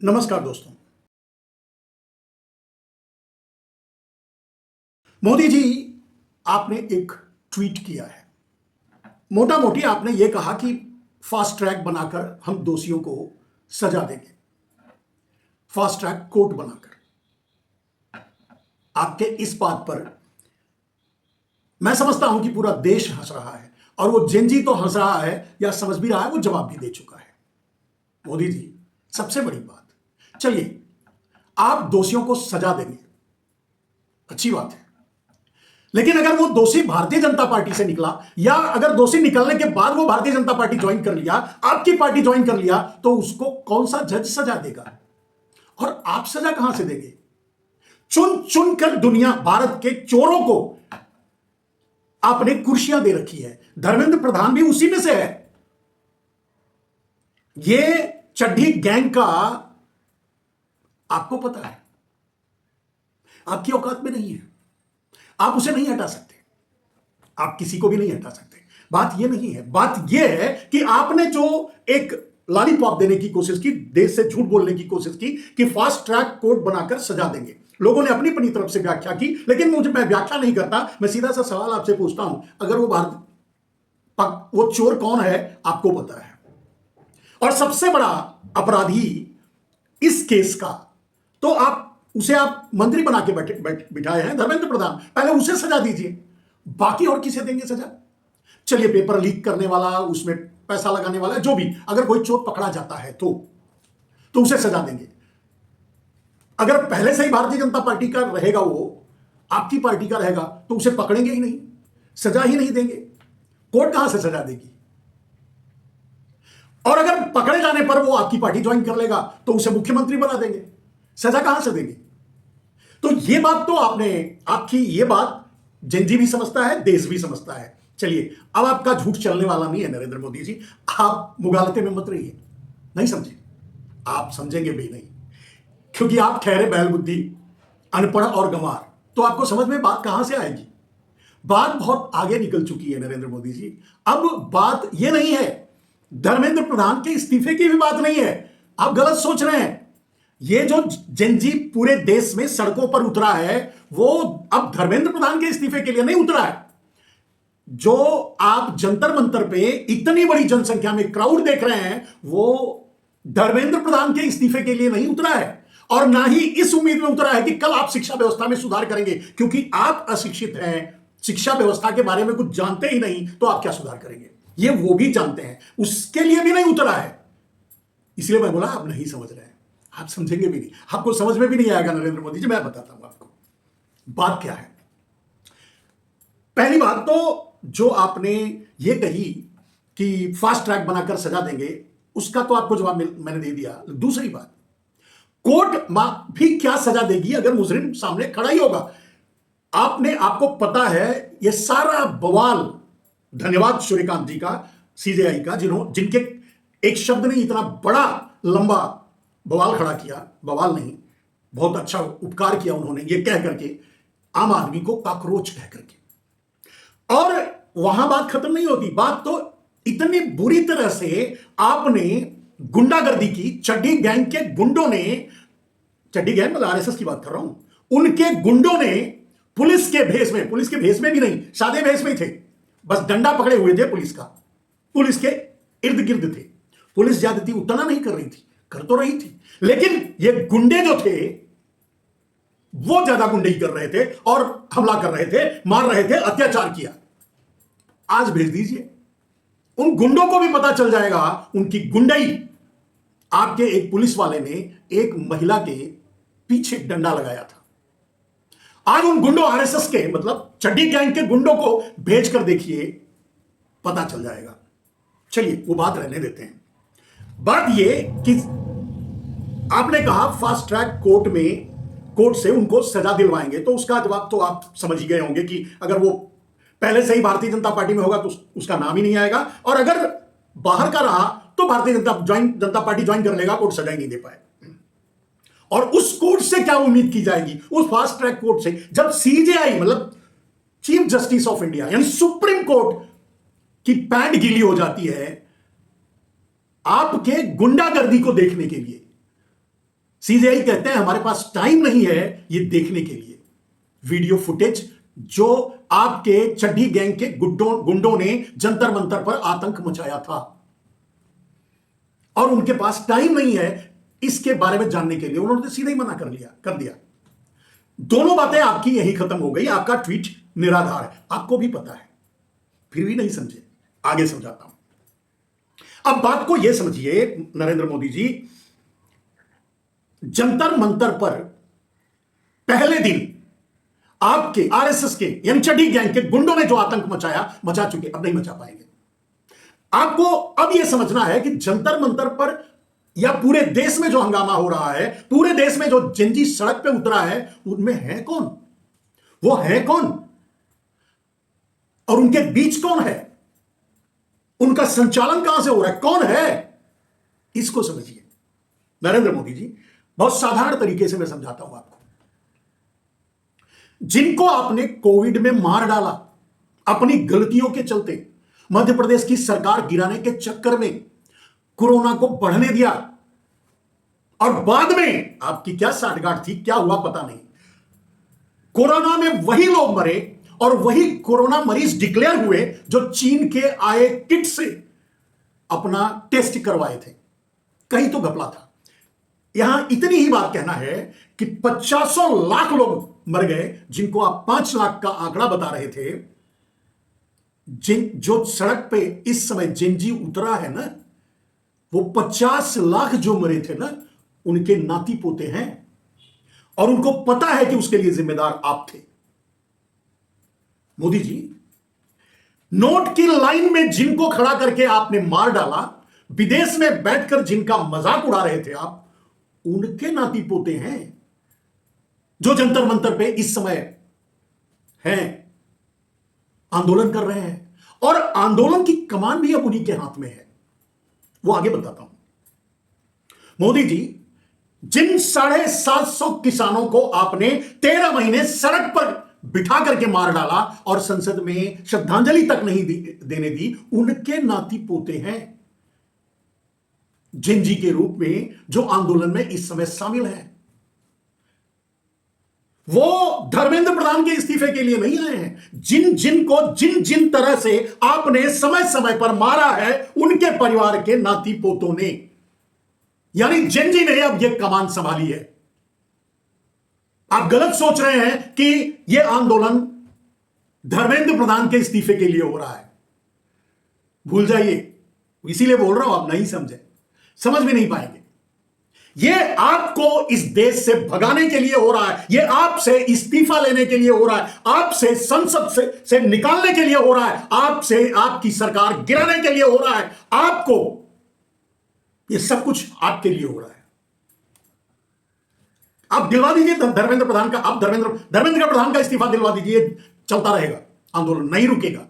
नमस्कार दोस्तों। मोदी जी, आपने एक ट्वीट किया है। मोटा मोटी आपने यह कहा कि फास्ट ट्रैक बनाकर हम दोषियों को सजा देंगे, फास्ट ट्रैक कोर्ट बनाकर। आपके इस बात पर मैं समझता हूं कि पूरा देश हंस रहा है, और वो जेनजी तो हंस रहा है या समझ भी रहा है, वो जवाब भी दे चुका है। मोदी जी, सबसे बड़ी बात, चलिए आप दोषियों को सजा देंगे, अच्छी बात है, लेकिन अगर वो दोषी भारतीय जनता पार्टी से निकला, या अगर दोषी निकलने के बाद वो भारतीय जनता पार्टी ज्वाइन कर लिया, आपकी पार्टी ज्वाइन कर लिया, तो उसको कौन सा जज सजा देगा? और आप सजा कहां से देंगे? चुन चुन कर दुनिया भारत के चोरों को आपने कुर्सियां दे रखी है। धर्मेंद्र प्रधान भी उसी में से है। ये चड्ढी गैंग का आपको पता है, आपकी औकात में नहीं है, आप उसे नहीं हटा सकते, आप किसी को भी नहीं हटा सकते। बात यह नहीं है, बात यह है कि आपने जो एक लॉलीपॉप देने की कोशिश की, देश से झूठ बोलने की कोशिश की कि फास्ट ट्रैक कोर्ट बनाकर सजा देंगे। लोगों ने अपनी अपनी तरफ से व्याख्या की, लेकिन मैं व्याख्या नहीं करता, मैं सीधा सा सवाल आपसे पूछता हूं, अगर वो चोर कौन है आपको पता है, और सबसे बड़ा अपराधी इस केस का, तो उसे आप मंत्री बना के बिठाए हैं, धर्मेंद्र प्रधान, पहले उसे सजा दीजिए, बाकी और किसे देंगे सजा? चलिए पेपर लीक करने वाला, उसमें पैसा लगाने वाला, जो भी, अगर कोई चोर पकड़ा जाता है तो उसे सजा देंगे। अगर पहले से ही भारतीय जनता पार्टी का रहेगा, वो आपकी पार्टी का रहेगा, तो उसे पकड़ेंगे ही नहीं, सजा ही नहीं देंगे, कोर्ट कहां से सजा देगी? और अगर पकड़े जाने पर वो आपकी पार्टी ज्वाइन कर लेगा, तो उसे मुख्यमंत्री बना देंगे, सजा कहां से देंगे? तो ये बात तो आपकी ये बात जेनजी भी समझता है, देश भी समझता है। चलिए, अब आपका झूठ चलने वाला नहीं है नरेंद्र मोदी जी, आप मुगालते में मत रहिए, नहीं समझे, आप समझेंगे भी नहीं, क्योंकि आप ठहरे बैल बुद्धि, अनपढ़ और गंवार, तो आपको समझ में बात कहां से आएगी? बात बहुत आगे निकल चुकी है नरेंद्र मोदी जी। अब बात यह नहीं है, धर्मेंद्र प्रधान के इस्तीफे की भी बात नहीं है, आप गलत सोच रहे हैं। ये जो जेनजी पूरे देश में सड़कों पर उतरा है, वो अब धर्मेंद्र प्रधान के इस्तीफे के लिए नहीं उतरा है। जो आप जंतर मंतर पे इतनी बड़ी जनसंख्या में क्राउड देख रहे हैं, वो धर्मेंद्र प्रधान के इस्तीफे के लिए नहीं उतरा है, और ना ही इस उम्मीद में उतरा है कि कल आप शिक्षा व्यवस्था में सुधार करेंगे, क्योंकि आप अशिक्षित हैं, शिक्षा व्यवस्था के बारे में कुछ जानते ही नहीं, तो आप क्या सुधार करेंगे? ये वो भी जानते हैं, उसके लिए भी नहीं उतरा है। इसलिए मैं बोला आप नहीं समझ रहे हैं, आप समझेंगे भी नहीं, आपको समझ में भी नहीं आएगा नरेंद्र मोदी जी। मैं बताता हूं आपको बात क्या है। पहली बात तो जो आपने ये कही कि फास्ट ट्रैक बनाकर सजा देंगे, उसका तो आपको जवाब मैंने दे दिया। दूसरी बात, कोर्ट भी क्या सजा देगी अगर मुजरिम सामने खड़ा ही होगा? आपको पता है ये सारा बवाल, धन्यवाद सूर्यकांत जी का, सीजेआई का, जिनके एक शब्द ने इतना बड़ा लंबा बवाल खड़ा किया, बवाल नहीं, बहुत अच्छा उपकार किया उन्होंने, ये कह करके, आम आदमी को कॉकरोच कह करके। और वहां बात खत्म नहीं होती, बात तो इतनी बुरी तरह से आपने गुंडागर्दी की, चड्ढी गैंग के गुंडों ने, चड्ढी गैंग मतलब आरएसएस की बात कर रहा हूं, उनके गुंडों ने पुलिस के भेष में भी नहीं, सादे भेष में थे, बस डंडा पकड़े हुए थे पुलिस का, पुलिस के इर्द गिर्द थे। पुलिस ज्यादती उतना नहीं कर रही थी, कर तो रही थी, लेकिन ये गुंडे जो थे वो ज्यादा गुंडई कर रहे थे और हमला कर रहे थे, मार रहे थे, अत्याचार किया। आज भेज दीजिए, उन गुंडों को भी पता चल जाएगा उनकी गुंडई। आपके एक पुलिस वाले ने एक महिला के पीछे डंडा लगाया था। आज उन गुंडों, आरएसएस के मतलब चड्ढी गैंग के गुंडों को भेज कर देखिए, पता चल जाएगा। चलिए वो बात रहने देते हैं। बात यह कि आपने कहा फास्ट ट्रैक कोर्ट से उनको सजा दिलवाएंगे, तो उसका जवाब तो आप समझ ही गए होंगे कि अगर वो पहले से ही भारतीय जनता पार्टी में होगा तो उसका नाम ही नहीं आएगा, और अगर बाहर का रहा तो भारतीय जनता पार्टी ज्वाइन कर लेगा, कोर्ट सजा ही नहीं दे पाए। और उस कोर्ट से क्या उम्मीद की जाएगी? उस फास्ट ट्रैक कोर्ट से, जब सीजेआई मतलब चीफ जस्टिस ऑफ इंडिया यानी सुप्रीम कोर्ट की पैंट गीली हो जाती है आपके गुंडागर्दी को देखने के लिए, सीबीआई कहते हैं हमारे पास टाइम नहीं है ये देखने के लिए वीडियो फुटेज जो आपके चड्ढी गैंग के गुंडों ने जंतर मंतर पर आतंक मचाया था, और उनके पास टाइम नहीं है इसके बारे में जानने के लिए। उन्होंने सीधे ही मना कर दिया। दोनों बातें आपकी यही खत्म हो गई। आपका ट्वीट निराधार है, आपको भी पता है, फिर भी नहीं समझे। आगे समझाता हूं। अब बात को यह समझिए नरेंद्र मोदी जी, जंतर मंतर पर पहले दिन आपके आरएसएस के यानी चड्ढी गैंग के गुंडों ने जो आतंक मचा चुके, अब नहीं मचा पाएंगे। आपको अब यह समझना है कि जंतर मंतर पर या पूरे देश में जो हंगामा हो रहा है, पूरे देश में जो जिंजी सड़क पे उतरा है, उनमें है कौन, वो है कौन, और उनके बीच कौन है, उनका संचालन कहां से हो रहा है, कौन है, इसको समझिए। नरेंद्र मोदी जी, बहुत साधारण तरीके से मैं समझाता हूं आपको। जिनको आपने कोविड में मार डाला अपनी गलतियों के चलते, मध्य प्रदेश की सरकार गिराने के चक्कर में कोरोना को बढ़ने दिया, और बाद में आपकी क्या साठगांठ थी, क्या हुआ पता नहीं, कोरोना में वही लोग मरे और वही कोरोना मरीज डिक्लेयर हुए जो चीन के आए किट से अपना टेस्ट करवाए थे। कहीं तो घपला था। यहां इतनी ही बात कहना है कि 50 लाख लोग मर गए, जिनको आप 5 लाख का आंकड़ा बता रहे थे। जो सड़क पे इस समय जिंजी उतरा है ना, वो 50 लाख जो मरे थे ना, उनके नाती पोते हैं, और उनको पता है कि उसके लिए जिम्मेदार आप थे। मोदी जी, नोट की लाइन में जिनको खड़ा करके आपने मार डाला, विदेश में बैठकर जिनका मजाक उड़ा रहे थे आप, उनके नाती पोते हैं जो जंतर मंतर पे इस समय हैं, आंदोलन कर रहे हैं, और आंदोलन की कमान भी अब उन्हीं के हाथ में है। वो आगे बताता हूं। मोदी जी, जिन 750 किसानों को आपने 13 महीने सड़क पर बिठा करके मार डाला और संसद में श्रद्धांजलि तक नहीं देने दी, उनके नाती पोते हैं जिंजी के रूप में जो आंदोलन में इस समय शामिल हैं। वो धर्मेंद्र प्रधान के इस्तीफे के लिए नहीं आए हैं। जिन जिन तरह से आपने समय समय पर मारा है, उनके परिवार के नाती पोतों ने, यानी जिंजी ने अब यह कमान संभाली है। आप गलत सोच रहे हैं कि यह आंदोलन धर्मेंद्र प्रधान के इस्तीफे के लिए हो रहा है, भूल जाइए। इसीलिए बोल रहा हूं, आप नहीं समझे, समझ भी नहीं पाएंगे। यह आपको इस देश से भगाने के लिए हो रहा है, यह आपसे इस्तीफा लेने के लिए हो रहा है, आपसे संसद से निकालने के लिए हो रहा है, आपसे आपकी सरकार गिराने के लिए हो रहा है। आपको यह सब कुछ आपके लिए हो रहा है। आप दिलवा दीजिए धर्मेंद्र प्रधान का, आप धर्मेंद्र प्रधान का इस्तीफा दिलवा दीजिए, चलता रहेगा, आंदोलन नहीं रुकेगा,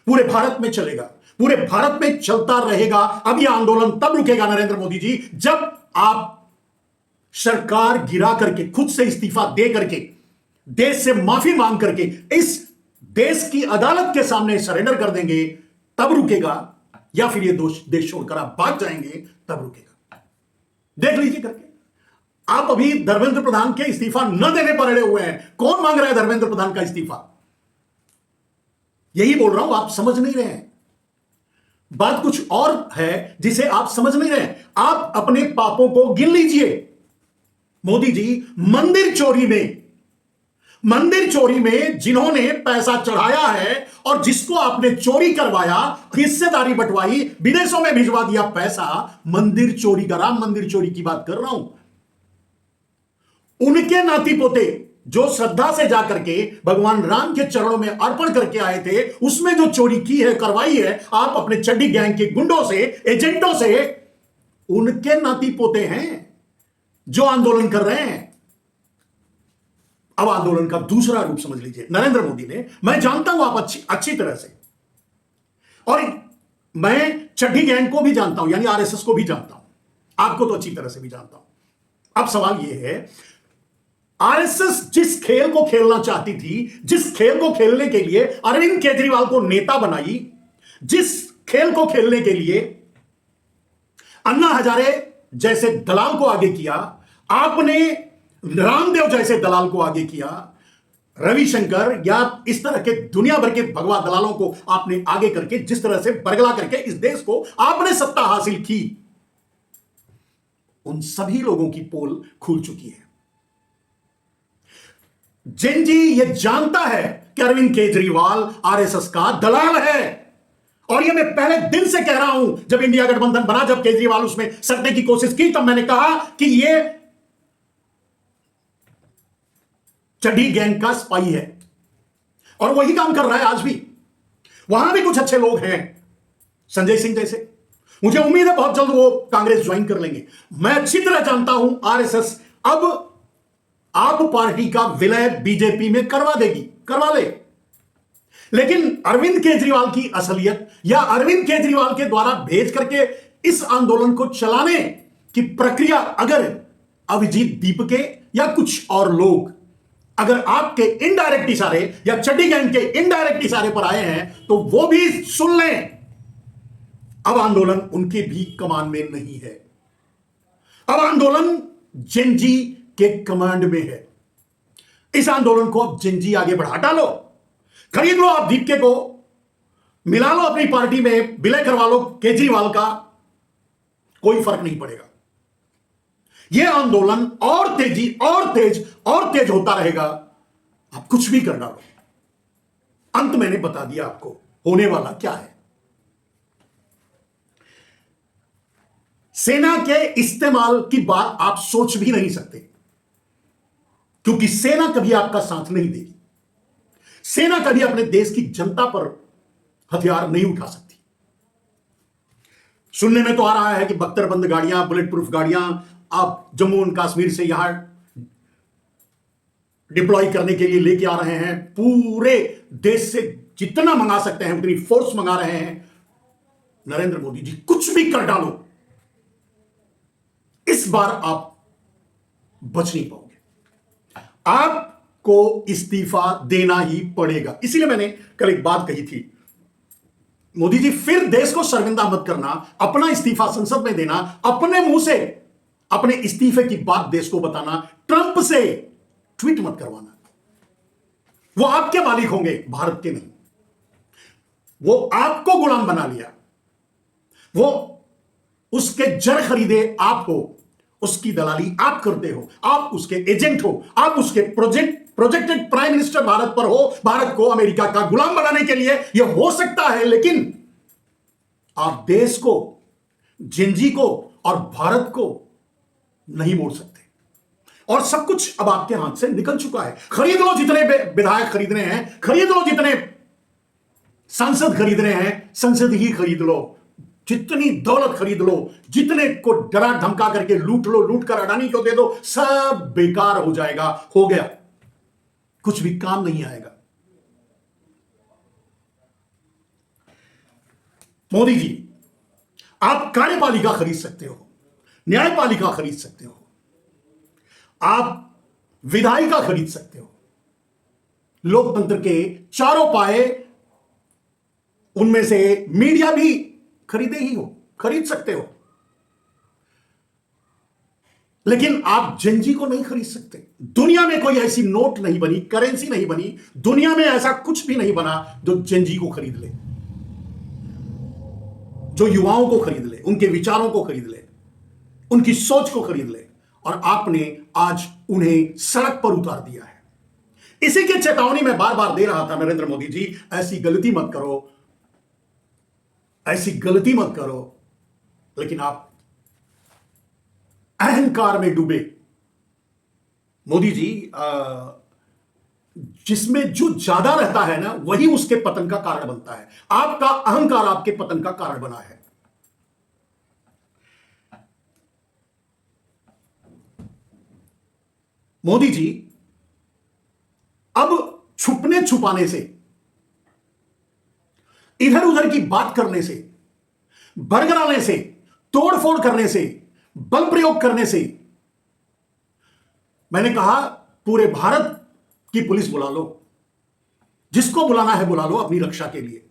पूरे भारत में चलेगा, पूरे भारत में चलता रहेगा। अब यह आंदोलन तब रुकेगा नरेंद्र मोदी जी, जब आप सरकार गिरा करके, खुद से इस्तीफा दे करके, देश से माफी मांग करके इस देश की अदालत के सामने सरेंडर कर देंगे, तब रुकेगा। या फिर ये देश छोड़कर आप भाग जाएंगे, तब रुकेगा। देख लीजिए करके। आप अभी धर्मेंद्र प्रधान के इस्तीफा न देने पर अड़े हुए हैं। कौन मांग रहा है धर्मेंद्र प्रधान का इस्तीफा? यही बोल रहा हूं, आप समझ नहीं रहे हैं। बात कुछ और है जिसे आप समझ नहीं रहे। आप अपने पापों को गिन लीजिए। मोदी जी, मंदिर चोरी में जिन्होंने पैसा चढ़ाया है और जिसको आपने चोरी करवाया, हिस्सेदारी बंटवाई, विदेशों में भिजवा दिया पैसा, मंदिर चोरी का, राम मंदिर चोरी की बात कर रहा हूं। उनके नाती पोते जो श्रद्धा से जाकर के भगवान राम के चरणों में अर्पण करके आए थे, उसमें जो चोरी की है, करवाई है आप अपने चड्ढी गैंग के गुंडों से, एजेंटों से, उनके नाती पोते हैं जो आंदोलन कर रहे हैं। अब आंदोलन का दूसरा रूप समझ लीजिए। नरेंद्र मोदी ने, मैं जानता हूं आप अच्छी तरह से, और मैं चड्ढी गैंग को भी जानता हूं, यानी आरएसएस को भी जानता हूं, आपको तो अच्छी तरह से भी जानता हूं। अब सवाल यह है, आरएसएस जिस खेल को खेलना चाहती थी, जिस खेल को खेलने के लिए अरविंद केजरीवाल को नेता बनाई, जिस खेल को खेलने के लिए अन्ना हजारे जैसे दलाल को आगे किया, आपने रामदेव जैसे दलाल को आगे किया, रविशंकर या इस तरह के दुनिया भर के भगवा दलालों को आपने आगे करके जिस तरह से बरगला करके इस देश को आपने सत्ता हासिल की, उन सभी लोगों की पोल खुल चुकी है। जेनजी यह जानता है कि अरविंद केजरीवाल आरएसएस का दलाल है, और यह मैं पहले दिन से कह रहा हूं। जब इंडिया गठबंधन बना, जब केजरीवाल उसमें सटने की कोशिश की, तब मैंने कहा कि यह चड्ढी गैंग का स्पाई है, और वही काम कर रहा है आज भी। वहां भी कुछ अच्छे लोग हैं, संजय सिंह जैसे। मुझे उम्मीद है बहुत जल्द वो कांग्रेस ज्वाइन कर लेंगे। मैं अच्छी तरह जानता हूं आरएसएस अब आप पार्टी का विलय बीजेपी में करवा देगी, करवा ले। लेकिन अरविंद केजरीवाल की असलियत या अरविंद केजरीवाल के द्वारा भेज करके इस आंदोलन को चलाने की प्रक्रिया अगर अभिजीत दीपके या कुछ और लोग अगर आपके इनडायरेक्ट इशारे या चड्डी गैंग के इनडायरेक्ट इशारे पर आए हैं तो वो भी सुन लें, अब आंदोलन उनके भी कमान में नहीं है। अब आंदोलन जेनजी के कमांड में है। इस आंदोलन को अब जेनजी आगे बढ़ा डालो, खरीद लो आप दीपके को, मिला लो अपनी पार्टी में, विलय करवा लो केजरीवाल का, कोई फर्क नहीं पड़ेगा। यह आंदोलन और तेजी और तेज होता रहेगा। आप कुछ भी कर डालो, अंत मैंने बता दिया आपको होने वाला क्या है। सेना के इस्तेमाल की बात आप सोच भी नहीं सकते, क्योंकि सेना कभी आपका साथ नहीं देगी। सेना कभी अपने देश की जनता पर हथियार नहीं उठा सकती। सुनने में तो आ रहा है कि बख्तरबंद गाड़ियां, बुलेट प्रूफ गाड़ियां आप जम्मू एंड कश्मीर से यहां डिप्लॉय करने के लिए लेके आ रहे हैं। पूरे देश से जितना मंगा सकते हैं उतनी फोर्स मंगा रहे हैं। नरेंद्र मोदी जी, कुछ भी कर डालो, इस बार आप बच नहीं पाओगे। आपको इस्तीफा देना ही पड़ेगा। इसीलिए मैंने कल एक बात कही थी, मोदी जी फिर देश को शर्मिंदा मत करना, अपना इस्तीफा संसद में देना, अपने मुंह से अपने इस्तीफे की बात देश को बताना, ट्रंप से ट्वीट मत करवाना। वो आपके मालिक होंगे, भारत के नहीं। वो आपको गुलाम बना लिया, वो उसके जड़ खरीदे आप हो, उसकी दलाली आप करते हो, आप उसके एजेंट हो, आप उसके प्रोजेक्टेड प्राइम मिनिस्टर भारत पर हो। भारत को अमेरिका का गुलाम बनाने के लिए यह हो सकता है, लेकिन आप देश को, जेनजी को और भारत को नहीं मोड़ सकते। और सब कुछ अब आपके हाथ से निकल चुका है। खरीद लो जितने विधायक खरीदने हैं, खरीद लो जितने सांसद खरीदने हैं, संसद ही खरीद लो, जितनी दौलत खरीद लो, जितने को डरा धमका करके लूट लो, लूट कर अडानी को दे दो, सब बेकार हो जाएगा। हो गया, कुछ भी काम नहीं आएगा। मोदी जी, आप कार्यपालिका खरीद सकते हो, न्यायपालिका खरीद सकते हो, आप विधायिका खरीद सकते हो, लोकतंत्र के चारों पाए उनमें से मीडिया भी खरीदे ही हो, खरीद सकते हो, लेकिन आप जेनजी को नहीं खरीद सकते। दुनिया में कोई ऐसी नोट नहीं बनी, करेंसी नहीं बनी, दुनिया में ऐसा कुछ भी नहीं बना जो जेनजी को खरीद ले, जो युवाओं को खरीद ले, उनके विचारों को खरीद ले, उनकी सोच को खरीद ले। और आपने आज उन्हें सड़क पर उतार दिया है। इसी की चेतावनी मैं बार बार दे रहा था, नरेंद्र मोदी जी, ऐसी गलती मत करो, ऐसी गलती मत करो। लेकिन आप अहंकार में डूबे। मोदी जी, जिसमें जो ज्यादा रहता है ना, वही उसके पतन का कारण बनता है। आपका अहंकार आपके पतन का कारण बना है। मोदी जी, अब छुपने छुपाने से, इधर उधर की बात करने से, बरगलाने से, तोड़फोड़ करने से, बल प्रयोग करने से, मैंने कहा पूरे भारत की पुलिस बुला लो, जिसको बुलाना है बुला लो अपनी रक्षा के लिए।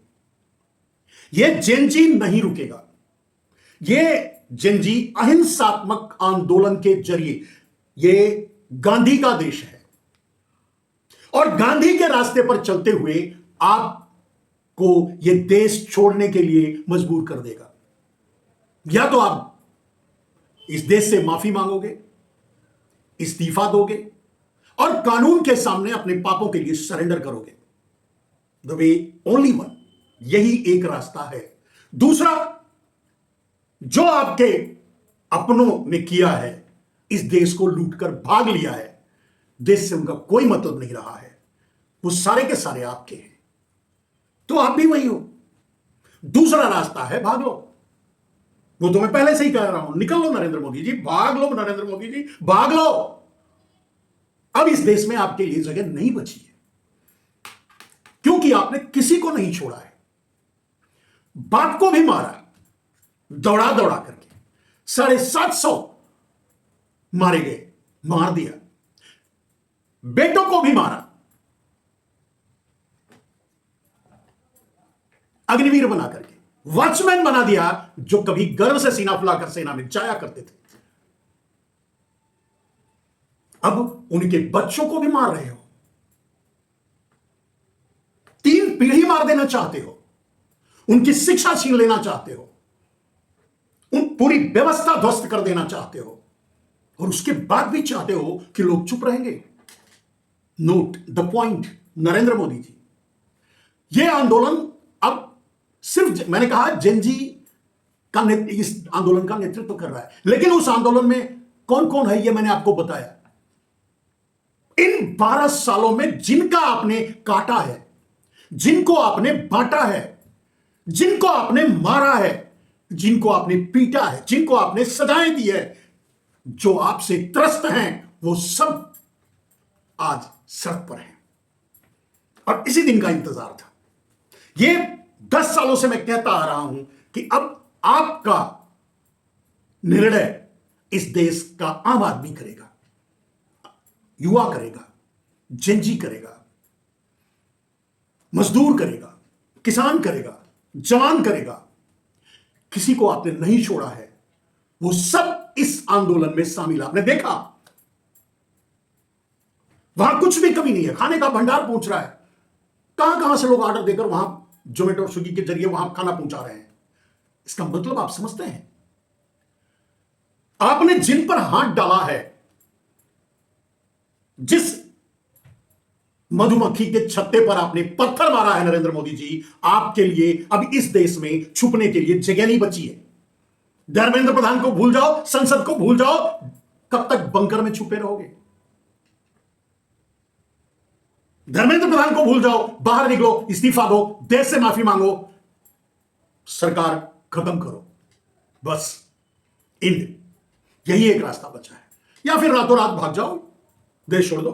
यह जेनजी नहीं रुकेगा। यह जेनजी अहिंसात्मक आंदोलन के जरिए ये गांधी का देश है और गांधी के रास्ते पर चलते हुए आपको यह देश छोड़ने के लिए मजबूर कर देगा। या तो आप इस देश से माफी मांगोगे, इस्तीफा दोगे और कानून के सामने अपने पापों के लिए सरेंडर करोगे। द वे ओनली वन, यही एक रास्ता है। दूसरा, जो आपके अपनों ने किया है, इस देश को लूटकर भाग लिया है, देश से उनका कोई मतलब नहीं रहा है, वो सारे के सारे आपके हैं, तो आप भी वही हो। दूसरा रास्ता है भाग लो। वो तो मैं पहले से ही कह रहा हूं, निकल लो नरेंद्र मोदी जी, भाग लो नरेंद्र मोदी जी, भाग लो। अब इस देश में आपके लिए जगह नहीं बची है, क्योंकि आपने किसी को नहीं छोड़ा है। बाप को भी मारा दौड़ा दौड़ा करके, 750 मारे गए, मार दिया। बेटों को भी मारा, अग्निवीर बना करके, वॉचमैन बना दिया, जो कभी गर्व से सीना फुलाकर सेना में जाया करते थे। अब उनके बच्चों को भी मार रहे हो, 3 पीढ़ी मार देना चाहते हो, उनकी शिक्षा छीन लेना चाहते हो, उन पूरी व्यवस्था ध्वस्त कर देना चाहते हो, और उसके बाद भी चाहते हो कि लोग चुप रहेंगे। Note the point Narendra Modi ji, यह आंदोलन अब सिर्फ, मैंने कहा जेनजी का इस आंदोलन का नेतृत्व कर रहा है, लेकिन उस आंदोलन में कौन कौन है यह मैंने आपको बताया। इन 12 सालों में जिनका आपने काटा है, जिनको आपने बांटा है, जिनको आपने मारा है, जिनको आपने पीटा है, जिनको आपने सजाएं दी है, जो आपसे त्रस्त हैं, वो सब आज सड़क पर हैं। और इसी दिन का इंतजार था। ये 10 सालों से मैं कहता आ रहा हूं कि अब आपका निर्णय इस देश का आम आदमी करेगा, युवा करेगा, जेनजी करेगा, मजदूर करेगा, किसान करेगा, जवान करेगा। किसी को आपने नहीं छोड़ा है, वो सब इस आंदोलन में शामिल। आपने देखा वहां कुछ भी कमी नहीं है, खाने का भंडार पहुंच रहा है, कहां कहां से लोग ऑर्डर देकर वहां जोमेटो और स्विगी के जरिए वहां खाना पहुंचा रहे हैं। इसका मतलब आप समझते हैं, आपने जिन पर हाथ डाला है, जिस मधुमक्खी के छत्ते पर आपने पत्थर मारा है नरेंद्र मोदी जी, आपके लिए अब इस देश में छुपने के लिए जगह नहीं बची है। धर्मेंद्र प्रधान को भूल जाओ, संसद को भूल जाओ, कब तक बंकर में छुपे रहोगे। धर्मेंद्र प्रधान को भूल जाओ, बाहर निकलो, इस्तीफा दो, देश से माफी मांगो, सरकार खत्म करो, बस इंड। यही एक रास्ता बचा है, या फिर रातों रात भाग जाओ, देश छोड़ दो।